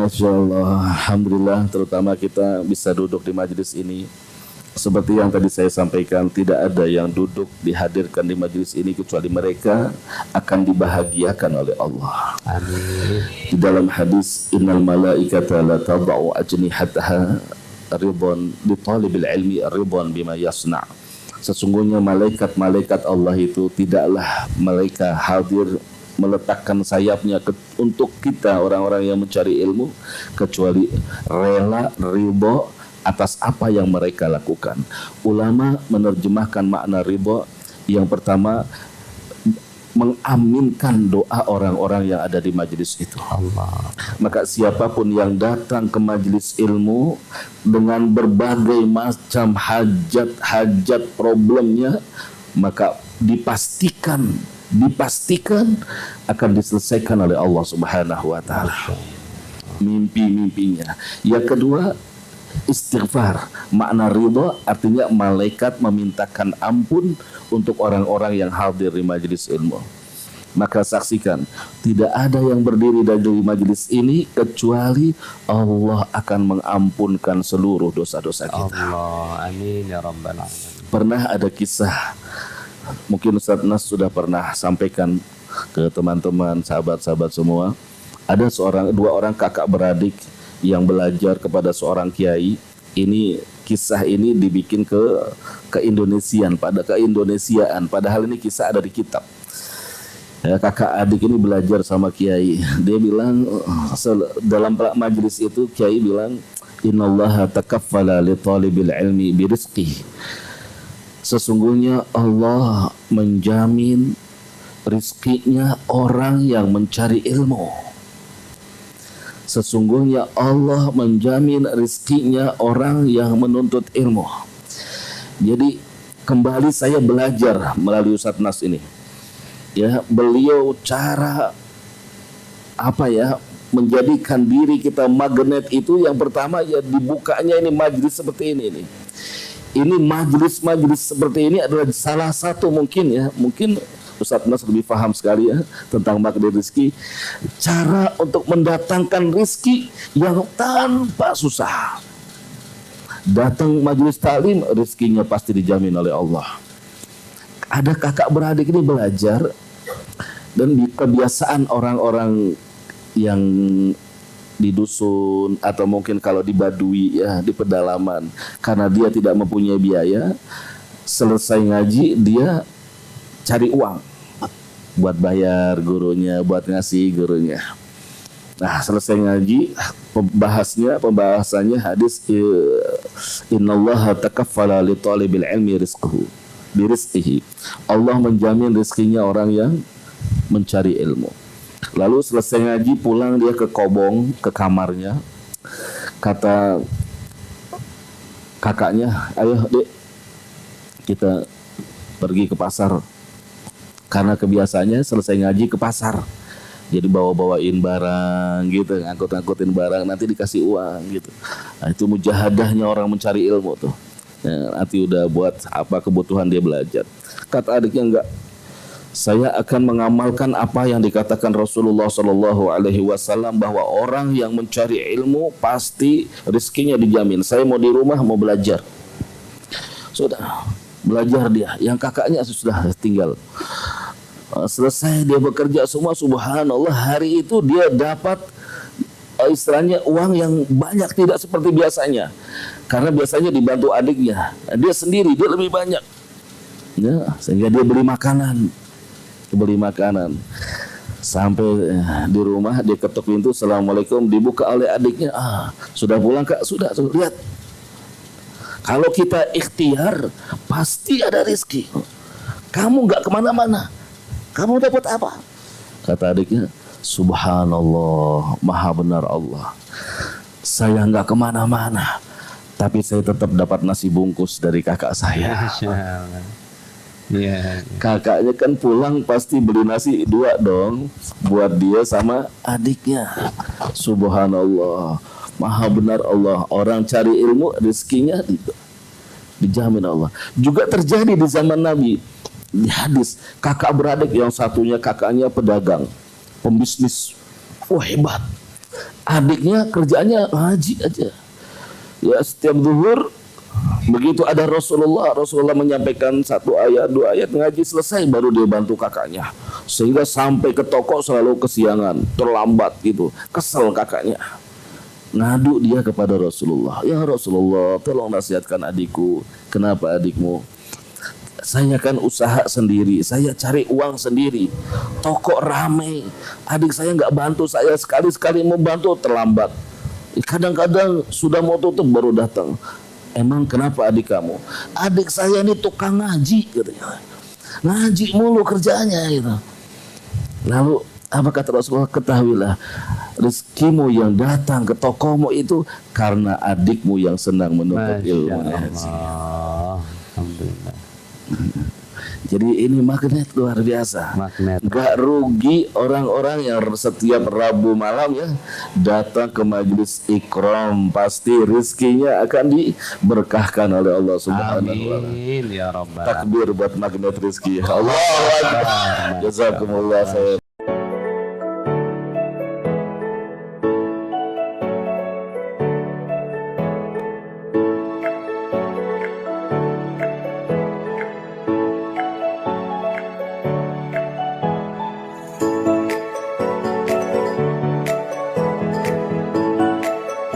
Masya Allah, Alhamdulillah, terutama kita bisa duduk di majelis ini. Seperti yang tadi saya sampaikan, tidak ada yang duduk dihadirkan di majelis ini kecuali mereka akan dibahagiakan oleh Allah. Amin. Di dalam hadis, innal malaikata la tada'u ajnihataha ridwan li talibil ilmi ridwan bima yasna'. Sesungguhnya malaikat-malaikat Allah itu tidaklah mereka hadir meletakkan sayapnya untuk kita orang-orang yang mencari ilmu kecuali rela ridho atas apa yang mereka lakukan. Ulama menerjemahkan makna ridho yang pertama mengaminkan doa orang-orang yang ada di majelis itu. Allah. Maka siapapun yang datang ke majelis ilmu dengan berbagai macam hajat problemnya, maka dipastikan akan diselesaikan oleh Allah Subhanahu wa taala. Mimpi-mimpinya. Yang kedua, istighfar. Makna ridha artinya malaikat memintakan ampun untuk orang-orang yang hadir di majelis ilmu. Maka saksikan, tidak ada yang berdiri dari majelis ini kecuali Allah akan mengampunkan seluruh dosa-dosa kita. Allah, amin ya rabbal alamin. Pernah ada kisah, mungkin Ustaz Nas sudah pernah sampaikan ke teman-teman, sahabat-sahabat semua. Ada dua orang kakak beradik yang belajar kepada seorang kiai. Ini kisah ini dibikin ke Indonesiaan, padahal ini kisah ada di kitab. Ya, kakak adik ini belajar sama kiai. Dia bilang dalam majelis itu kiai bilang, innallaha takaffala li talibil ilmi birizqih. Sesungguhnya Allah menjamin rizkinya orang yang mencari ilmu. Sesungguhnya Allah menjamin rizkinya orang yang menuntut ilmu. Jadi kembali saya belajar melalui Ustaz Nas ini. Ya, beliau cara menjadikan diri kita magnet itu yang pertama ya dibukanya ini majelis seperti ini nih. Ini majelis seperti ini adalah salah satu mungkin Ustaz Nas lebih paham sekali ya tentang magnet rezeki, cara untuk mendatangkan rezeki yang tanpa susah. Datang majelis taklim, rezekinya pasti dijamin oleh Allah. Ada kakak beradik ini belajar, dan di kebiasaan orang-orang yang di dusun atau mungkin kalau di Badui ya di pedalaman, karena dia tidak mempunyai biaya, selesai ngaji dia cari uang buat bayar gurunya, buat ngasih gurunya. Nah, selesai ngaji pembahasannya hadis innallaha takaffala li talibil ilmi birizqihi. Allah menjamin rezekinya orang yang mencari ilmu. Lalu selesai ngaji pulang dia ke kobong, ke kamarnya. Kata kakaknya, ayo dek kita pergi ke pasar. Karena kebiasaannya selesai ngaji ke pasar. Jadi bawa-bawain barang gitu, ngangkut-ngangkutin barang, nanti dikasih uang gitu. Nah, itu mujahadahnya orang mencari ilmu tuh. Ya, nanti udah buat apa kebutuhan dia belajar. Kata adiknya enggak. Saya akan mengamalkan apa yang dikatakan Rasulullah SAW bahwa orang yang mencari ilmu pasti rezekinya dijamin. Saya mau di rumah mau belajar. Sudah belajar dia. Yang kakaknya sudah tinggal. Selesai dia bekerja semua, subhanallah, hari itu dia dapat istilahnya uang yang banyak, tidak seperti biasanya. Karena biasanya dibantu adiknya. Dia sendiri dia lebih banyak. Ya, sehingga dia beli makanan. Sampai di rumah dia ketuk pintu, assalamualaikum, dibuka oleh adiknya. Sudah pulang kak? Sudah, lihat. Kalau kita ikhtiar pasti ada rezeki. Kamu nggak kemana-mana, kamu dapat apa? Kata adiknya, subhanallah, maha benar Allah. Saya nggak kemana-mana, tapi saya tetap dapat nasi bungkus dari kakak saya. Yeah. Kakaknya kan pulang pasti beli nasi 2 dong buat dia sama adiknya. Subhanallah, maha benar Allah. Orang cari ilmu rezekinya dijamin Allah. Juga terjadi di zaman Nabi. Di hadis, kakak beradik yang satunya kakaknya pedagang, pembisnis. Wah, hebat. adiknya kerjaannya ngaji aja. Ya setiap zuhur begitu ada Rasulullah menyampaikan 1 ayat 2 ayat ngaji selesai baru dia bantu kakaknya, sehingga sampai ke toko selalu kesiangan, terlambat gitu, kesel kakaknya. Ngadu dia kepada Rasulullah, ya Rasulullah tolong nasihatkan adikku. Kenapa adikmu? Saya kan usaha sendiri, saya cari uang sendiri, toko rame, adik saya nggak bantu saya, sekali-sekali mau bantu terlambat, kadang-kadang sudah mau tutup baru datang. Emang kenapa adik kamu? Adik saya ini tukang ngaji katanya. Ngaji mulu kerjanya gitu. Lalu apa kata Rasulullah? Ketahuilah rezekimu yang datang ke tokomu itu karena adikmu yang senang menuntut ilmu. Alhamdulillah. Jadi ini magnet luar biasa. Magnet. Gak rugi orang-orang yang setiap Rabu malam ya datang ke majelis ikram, pasti rezekinya akan diberkahkan oleh Allah Subhanahu wa taala. Amin ya rabbal. Takbir buat magnet rezeki. Allahu akbar. Jazakumullah khair.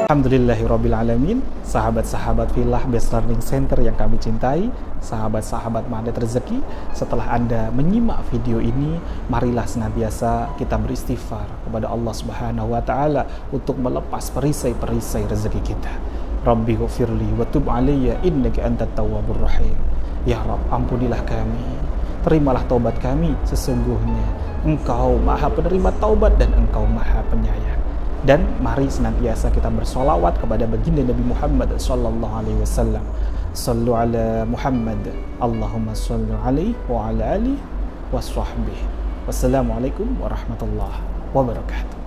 Alhamdulillahirrabbilalamin. Sahabat-sahabat Filah Best Learning Center yang kami cintai, sahabat-sahabat Magnet Rezeki, setelah Anda menyimak video ini, marilah senantiasa kita beristighfar kepada Allah Subhanahu wa taala untuk melepas perisai-perisai rezeki kita. Rabbi ghfirli wa tub alayya innaka antat tawwabur rahim. Ya Rabb, ampunilah kami, terimalah taubat kami, sesungguhnya Engkau Maha Penerima taubat dan Engkau Maha Penyayang. Dan mari senantiasa kita bersolawat kepada baginda Nabi Muhammad sallallahu alaihi wasallam. Sallu ala Muhammad, Allahumma salli alaihi wa ala alihi wa sahbihi. Wassalamualaikum warahmatullahi wabarakatuh.